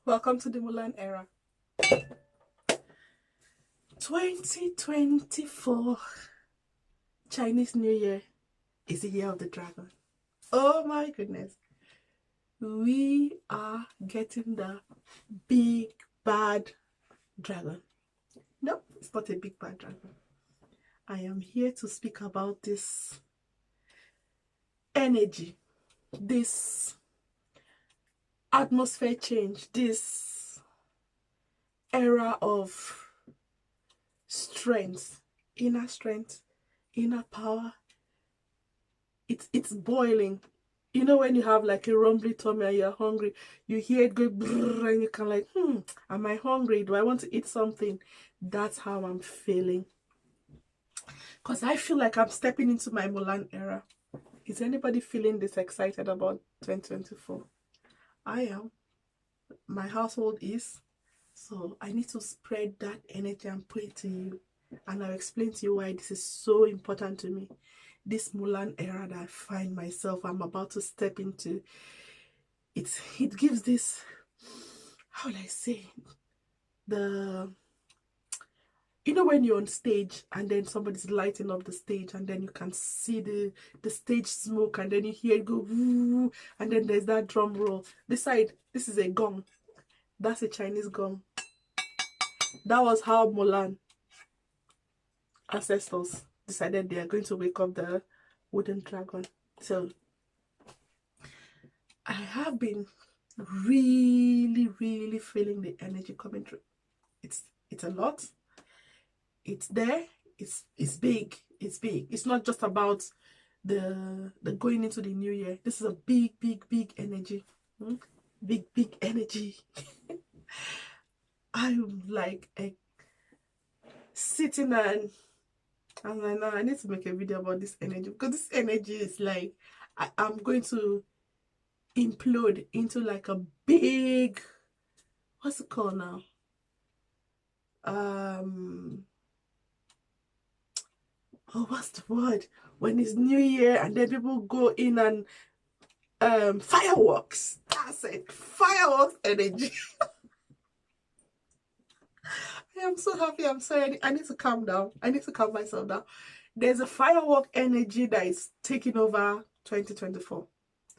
Welcome to the Mulan era. 2024 Chinese New Year is the year of the dragon. Oh my goodness. We are getting the big bad dragon. No, it's not a big bad dragon. I am here to speak about this energy, this atmosphere change, this era of strength, inner power. It's boiling. You know when you have like a rumbly tummy and you're hungry, you hear it go brrr and you can like, am I hungry? Do I want to eat something? That's how I'm feeling. Because I feel like I'm stepping into my Mulan era. Is anybody feeling this excited about 2024? I am. My household is. So I need to spread that energy and put it to you. And I'll explain to you why this is so important to me. This Mulan era that I find myself, I'm about to step into. It gives this, how will I say, you know when you're on stage and then somebody's lighting up the stage and then you can see the stage smoke and then you hear it go woo, and then there's that drum roll. This side, this is a gong. That's a Chinese gong. That was how Mulan ancestors decided they are going to wake up the wooden dragon. So I have been really feeling the energy coming through. It's a lot. It's there. It's big. It's big. It's not just about the going into the new year. This is a big energy. Big energy. I'm like sitting and I'm like, no, I need to make a video about this energy because this energy is like I'm going to implode into like a big, what's it called now? Oh, what's the word? When it's New Year and then people go in and fireworks. That's it. Fireworks energy. I am so happy. I'm sorry. I need to calm down. I need to calm myself down. There's a firework energy that is taking over 2024.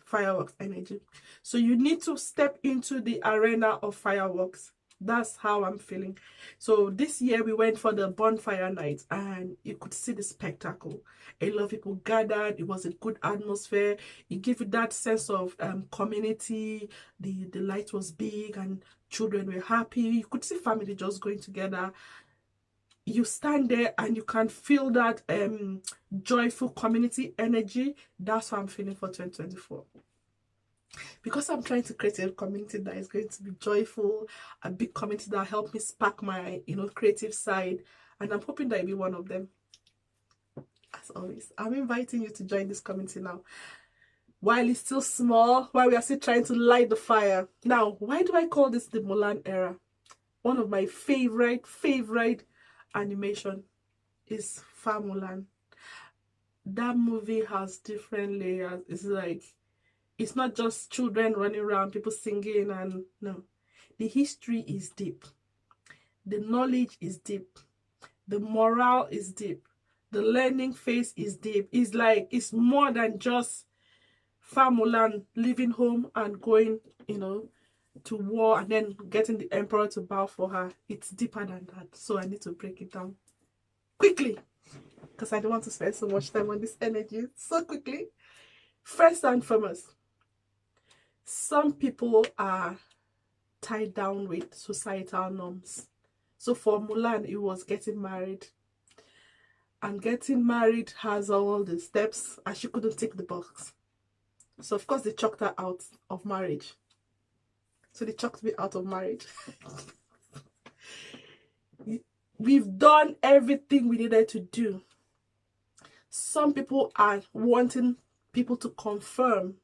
Fireworks energy. So you need to step into the arena of fireworks. That's how I'm feeling. So this year we went for the bonfire night and you could see the spectacle. A lot of people gathered. It was a good atmosphere. It gave you that sense of community. The light was big and children were happy. You could see family just going together. You stand there and you can feel that joyful community energy. That's what I'm feeling for 2024. Because I'm trying to create a community that is going to be joyful, a big community that help me spark my, creative side. And I'm hoping that I'll be one of them. As always, I'm inviting you to join this community now. While it's still small, while we are still trying to light the fire. Now, why do I call this the Mulan era? One of my favorite animation is Mulan. That movie has different layers. It's like, it's not just children running around, people singing, and no. The history is deep. The knowledge is deep. The morale is deep. The learning phase is deep. It's like, it's more than just Mulan leaving home and going, to war and then getting the emperor to bow for her. It's deeper than that. So I need to break it down quickly because I don't want to spend so much time on this energy. So quickly. First and foremost, some people are tied down with societal norms. So for Mulan, it was getting married. And getting married has all the steps and she couldn't tick the box. So of course they chucked her out of marriage. So they chucked me out of marriage. We've done everything we needed to do. Some people are wanting people to conform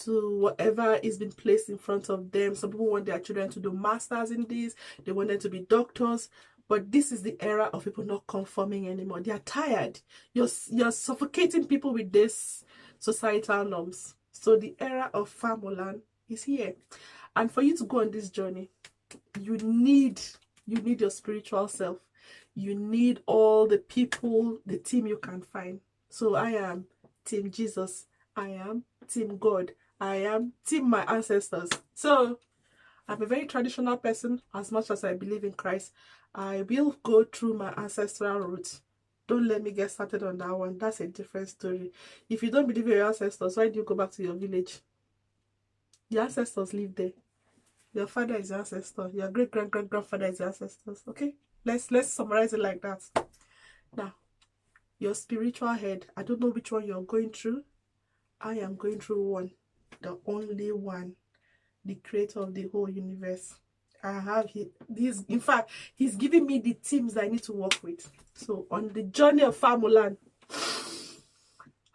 to whatever is been placed in front of them. Some people want their children to do masters in this. They want them to be doctors. But this is the era of people not conforming anymore. They are tired. You're suffocating people with this societal norms. So the era of Mulan is here. And for you to go on this journey, you need your spiritual self. You need all the people, the team you can find. So I am Team Jesus. I am Team God. I am Team my ancestors. So I'm a very traditional person. As much as I believe in Christ, I will go through my ancestral roots. Don't let me get started on that one. That's a different story. If you don't believe in your ancestors, why do you go back to your village? Your ancestors live there. Your father is your ancestor. Your great-great-great-grandfather is your ancestors. Okay? Let's summarize it like that. Now, your spiritual head. I don't know which one you're going through. I am going through one. The only one. The creator of the whole universe. I have these. In fact, he's giving me the teams that I need to work with. So on the journey of Mulan,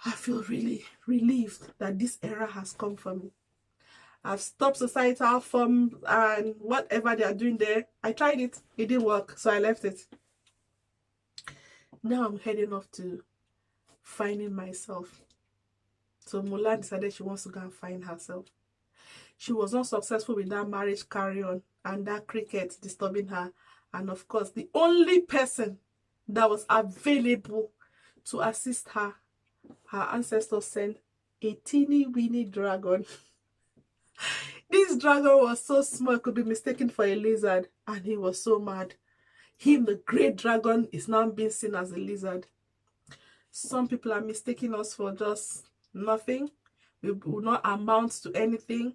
I feel really relieved that this era has come for me. I've stopped societal form and whatever they are doing there. I tried it. It didn't work, so I left it. Now I'm heading off to finding myself. So Mulan decided she wants to go and find herself. She was not successful with that marriage carry-on and that cricket disturbing her. And of course, the only person that was available to assist her, her ancestors sent a teeny-weeny dragon. This dragon was so small, it could be mistaken for a lizard. And he was so mad. Him, the great dragon, is now being seen as a lizard. Some people are mistaking us for just nothing. We will not amount to anything.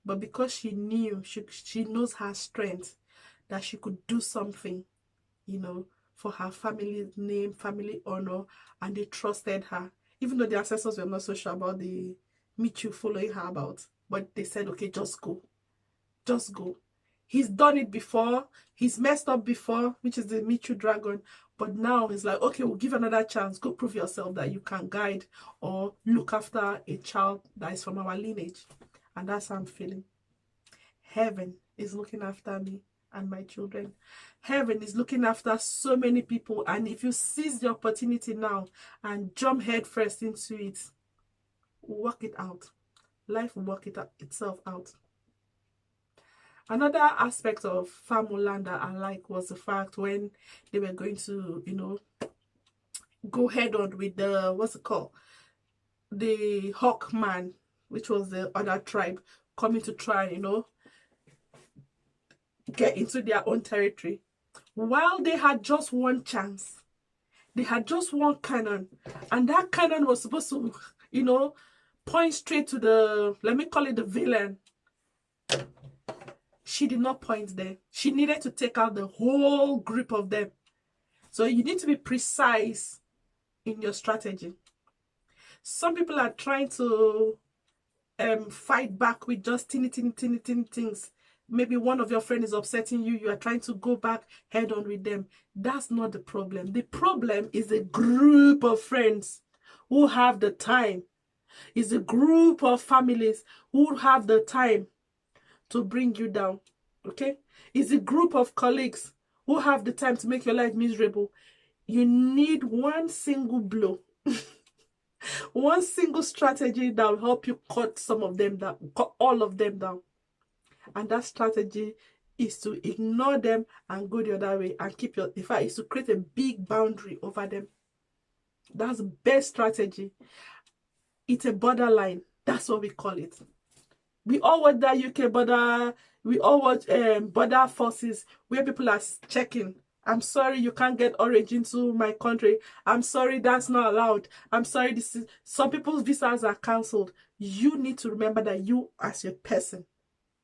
But because she knew, she knows her strength, that she could do something, you know, for her family's name, family honor, and they trusted her. Even though the ancestors were not so sure about the Michu following her about. But they said, okay, just go. Just go. He's done it before. He's messed up before, which is the Michu dragon. But now he's like, okay, we'll give another chance. Go prove yourself that you can guide or look after a child that is from our lineage. And that's how I'm feeling. Heaven is looking after me and my children. Heaven is looking after so many people. And if you seize the opportunity now and jump head first into it, work it out. Life will work itself out. Another aspect of Mulan that I like was the fact when they were going to, you know, go head on with the, what's it called? The Hawkman, which was the other tribe, coming to try, you know, get into their own territory. While they had just one chance, they had just one cannon, and that cannon was supposed to, you know, point straight to the, let me call it the villain. She did not point there. She needed to take out the whole group of them. So you need to be precise in your strategy. Some people are trying to fight back with just teeny things. Maybe one of your friends is upsetting you. You are trying to go back head on with them. That's not the problem. The problem is a group of friends who have the time. It's a group of families who have the time to bring you down. Okay? It's a group of colleagues who have the time to make your life miserable. You need one single blow. One single strategy that will help you cut some of them down, cut all of them down. And that strategy is to ignore them and go the other way and keep your, in fact, is to create a big boundary over them. That's the best strategy. It's a borderline. That's what we call it. We all watch that UK border, we all watch border forces where people are checking. I'm sorry, you can't get orange into my country. I'm sorry, that's not allowed. I'm sorry, this is, some people's visas are cancelled. You need to remember that you, as a person,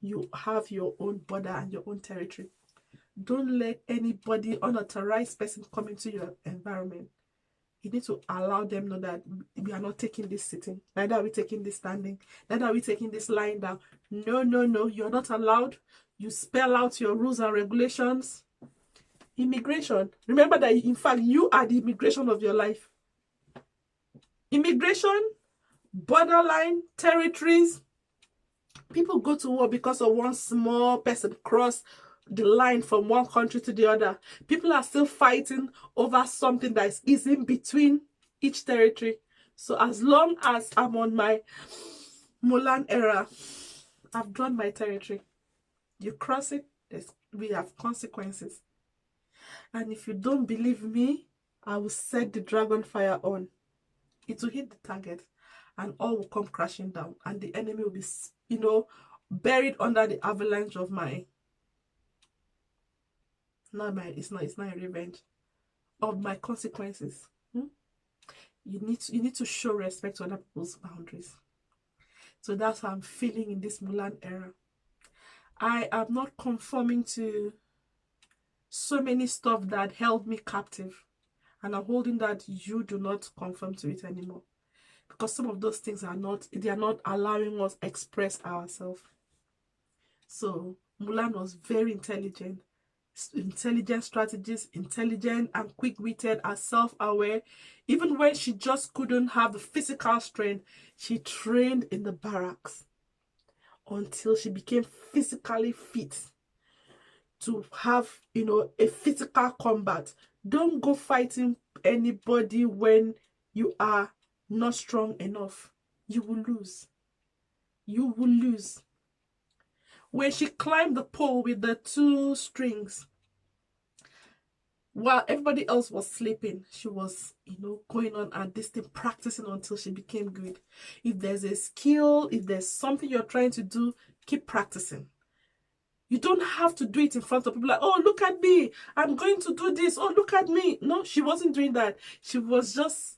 you have your own border and your own territory. Don't let anybody, unauthorized person, come into your environment. You need to allow them know that we are not taking this sitting. Neither are we taking this standing. Neither are we taking this lying down. No, no, no. You're not allowed. You spell out your rules and regulations. Immigration. Remember that, in fact, you are the immigration of your life. Immigration, borderline, territories. People go to war because of one small person cross the line from one country to the other. People are still fighting over something that is in between each territory. So as long as I'm on my Mulan era, I've drawn my territory. You cross it, we have consequences. And if you don't believe me, I will set the dragon fire on. It will hit the target and all will come crashing down. And the enemy will be, buried under the avalanche of my, it's not a revenge, of my consequences. You need to show respect to other people's boundaries. So that's how I'm feeling in this Mulan era. I am not conforming to so many stuff that held me captive. And I'm holding that you do not conform to it anymore. Because some of those things are not allowing us express ourselves. So Mulan was very intelligent strategist, intelligent and quick-witted and self-aware. Even when she just couldn't have the physical strength, she trained in the barracks until she became physically fit to have, a physical combat. Don't go fighting anybody when you are not strong enough. You will lose. You will lose. When she climbed the pole with the 2 strings, while everybody else was sleeping, she was, going on at this thing, practicing until she became good. If there's a skill, if there's something you're trying to do, keep practicing. You don't have to do it in front of people like, oh, look at me, I'm going to do this, oh, look at me. No, she wasn't doing that. She was just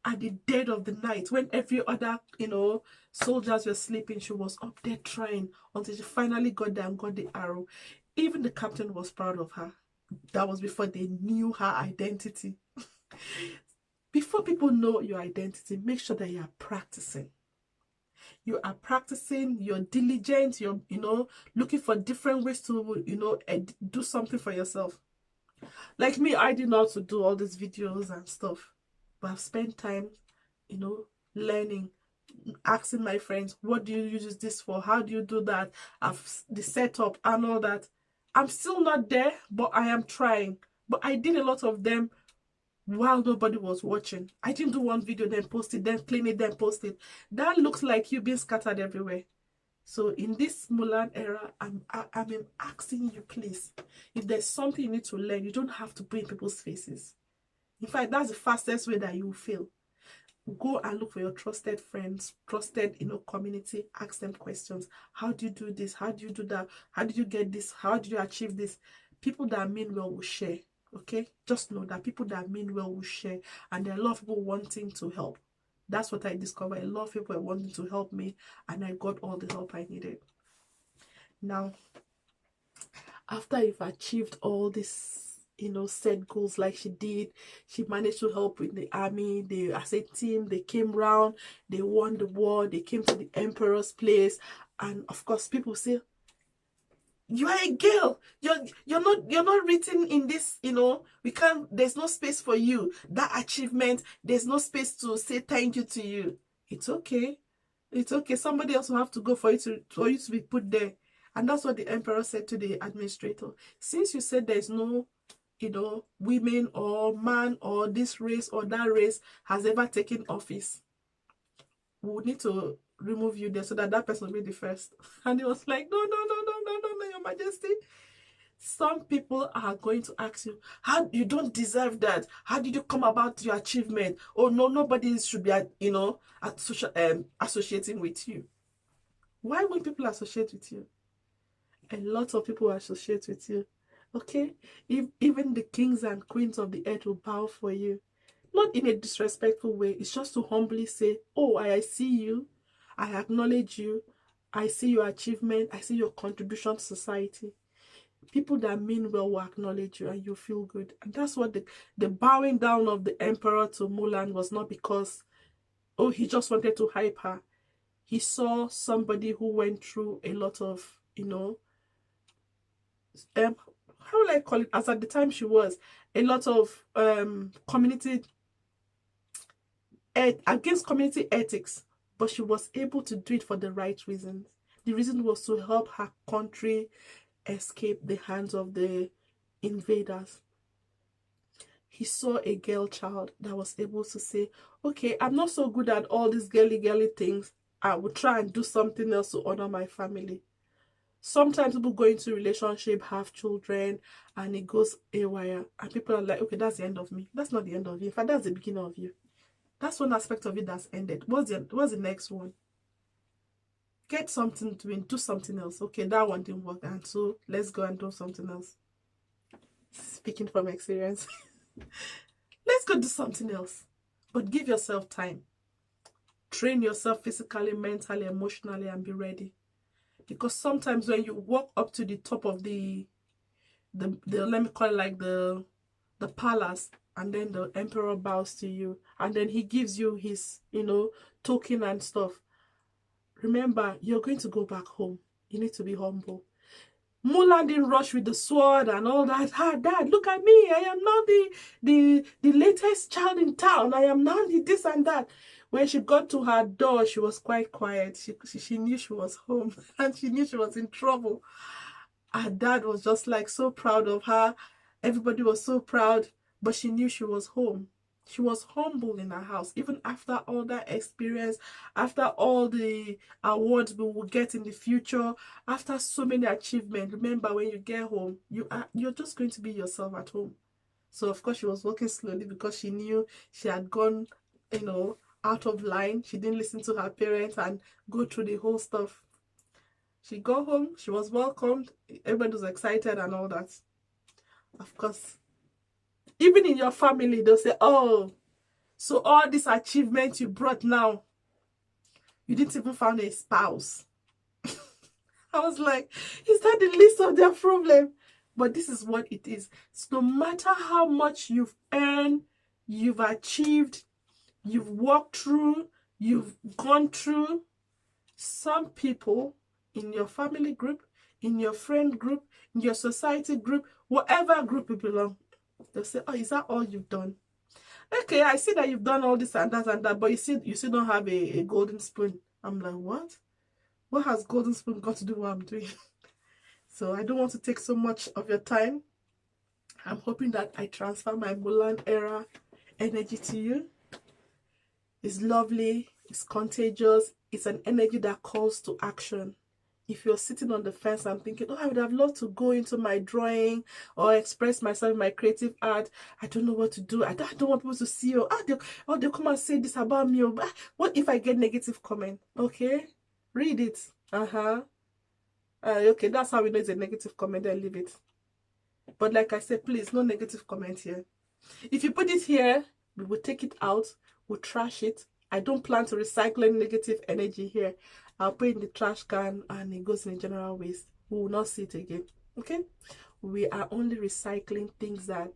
at the dead of the night when every other, soldiers were sleeping. She was up there trying until she finally got there and got the arrow. Even the captain was proud of her. That was before they knew her identity. Before people know your identity, make sure that you are practicing. You are practicing, you're diligent, you're, looking for different ways to, do something for yourself. Like me, I didn't know how to do all these videos and stuff. But I've spent time, learning, asking my friends, what do you use this for? How do you do that? The setup and all that. I'm still not there, but I am trying. But I did a lot of them while nobody was watching. I didn't do one video, then post it, then clean it, then post it. That looks like you being scattered everywhere. So in this Mulan era, I'm asking you, please, if there's something you need to learn, you don't have to put in people's faces. In fact, that's the fastest way that you will fail. Go and look for your trusted friends, trusted, community. Ask them questions. How do you do this? How do you do that? How did you get this? How did you achieve this? People that mean well will share. Okay? Just know that people that mean well will share. And there are a lot of people wanting to help. That's what I discovered. A lot of people were wanting to help me. And I got all the help I needed. Now, after you've achieved all this, set goals like she did, she managed to help with the army. They, as a team, they came round, they won the war, they came to the emperor's place, and of course people say, you are a girl, you're not written in this, we can't, there's no space for you. That achievement, there's no space to say thank you to you. It's okay. It's okay. Somebody else will have to go for you to be put there. And that's what the emperor said to the administrator. Since you said there's no, women or man or this race or that race has ever taken office, we would need to remove you there so that person will be the first. And he was like, no, Your Majesty. Some people are going to ask you, how you don't deserve that? How did you come about your achievement? Oh no, nobody should be, associating with you. Why won't people associate with you? A lot of people associate with you. Okay? Even the kings and queens of the earth will bow for you. Not in a disrespectful way. It's just to humbly say, oh, I see you. I acknowledge you. I see your achievement. I see your contribution to society. People that mean well will acknowledge you and you feel good. And that's what the bowing down of the emperor to Mulan was not because, oh, he just wanted to hype her. He saw somebody who went through a lot of, how will I call it? As at the time she was, a lot of community against community ethics, but she was able to do it for the right reasons. The reason was to help her country escape the hands of the invaders. He saw a girl child that was able to say, okay, I'm not so good at all these girly things. I will try and do something else to honor my family. Sometimes people go into relationship, have children, and it goes haywire, and people are like, okay, that's the end of me. That's not the end of you. In fact, that's the beginning of you. That's one aspect of it that's ended. What's the next one? Get something doing, do something else. Okay, that one didn't work, and so let's go and do something else. Speaking from experience. Let's go do something else. But give yourself time. Train yourself physically, mentally, emotionally, and be ready. Because sometimes when you walk up to the top of the let me call it like the palace, and then the emperor bows to you, and then he gives you his, token and stuff. Remember, you're going to go back home. You need to be humble. Mulan didn't rush with the sword and all that. Ah, Dad, look at me. I am now the latest child in town. I am now the this and that. When she got to her door, she was quite quiet. She knew she was home and she knew she was in trouble. Her dad was just like so proud of her. Everybody was so proud, but she knew she was home. She was humble in her house, even after all that experience, after all the awards we will get in the future, after so many achievements. Remember, when you get home, you're just going to be yourself at home. So of course she was walking slowly because she knew she had gone, out of line. She didn't listen to her parents and go through the whole stuff. She got home, she was welcomed, everybody was excited and all that. Of course, even in your family, they'll say, oh, so all these achievements you brought now, you didn't even find a spouse. I was like, is that the least of their problem? But this is what it is. So no matter how much you've earned, you've achieved, you've walked through, you've gone through, some people in your family group, in your friend group, in your society group, whatever group you belong, they'll say, oh, is that all you've done? Okay, I see that you've done all this and that, but you still don't have a golden spoon. I'm like, what? What has golden spoon got to do with what I'm doing? So I don't want to take so much of your time. I'm hoping that I transfer my Mulan era energy to you. It's lovely, it's contagious, it's an energy that calls to action. If you're sitting on the fence and thinking, oh, I would have loved to go into my drawing or express myself in my creative art, I don't know what to do, I don't want people to see, they'll come and say this about me, what if I get negative comment? Okay, read it. Okay, that's how we know it's a negative comment, then leave it. But like I said, please, no negative comment here. If you put it here, we will take it out, we'll trash it. I don't plan to recycle any negative energy here. I'll put it in the trash can and it goes in general waste. We will not see it again. Okay? We are only recycling things that,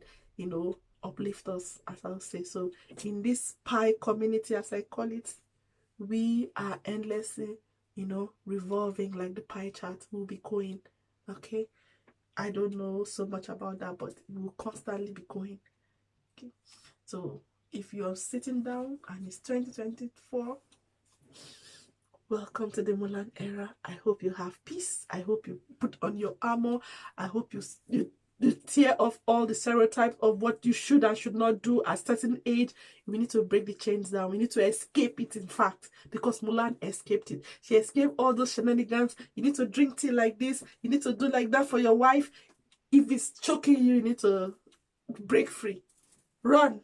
uplift us, as I'll say. So in this pie community, as I call it, we are endlessly, revolving like the pie chart. We'll be going. Okay? I don't know so much about that, but we'll constantly be going. Okay? So if you're sitting down and it's 2024, welcome to the Mulan era. I hope you have peace. I hope you put on your armor. I hope you tear off all the stereotypes of what you should and should not do at a certain age. We need to break the chains down. We need to escape it, in fact, because Mulan escaped it. She escaped all those shenanigans. You need to drink tea like this. You need to do like that for your wife. If it's choking you, you need to break free. Run.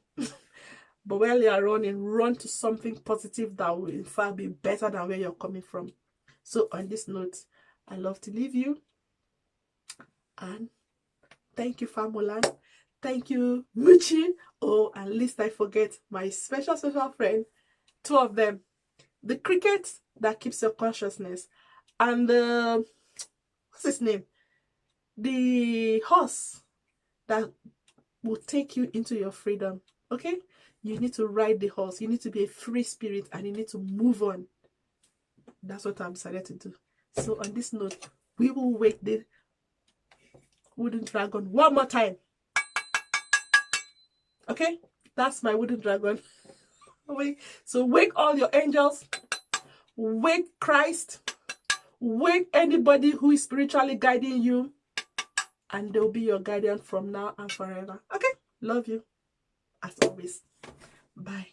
But while you are running, run to something positive that will in fact be better than where you're coming from. So on this note, I love to leave you. And thank you, Mulan. Thank you, Muchi. Oh, and least I forget my special friend, two of them. The cricket that keeps your consciousness, and what's his name? The horse that will take you into your freedom. Okay? You need to ride the horse. You need to be a free spirit and you need to move on. That's what I've decided to do. So on this note, we will wake the wooden dragon one more time. Okay? That's my wooden dragon. So wake all your angels. Wake Christ. Wake anybody who is spiritually guiding you. And they'll be your guardian from now and forever. Okay? Love you. As always. Bye.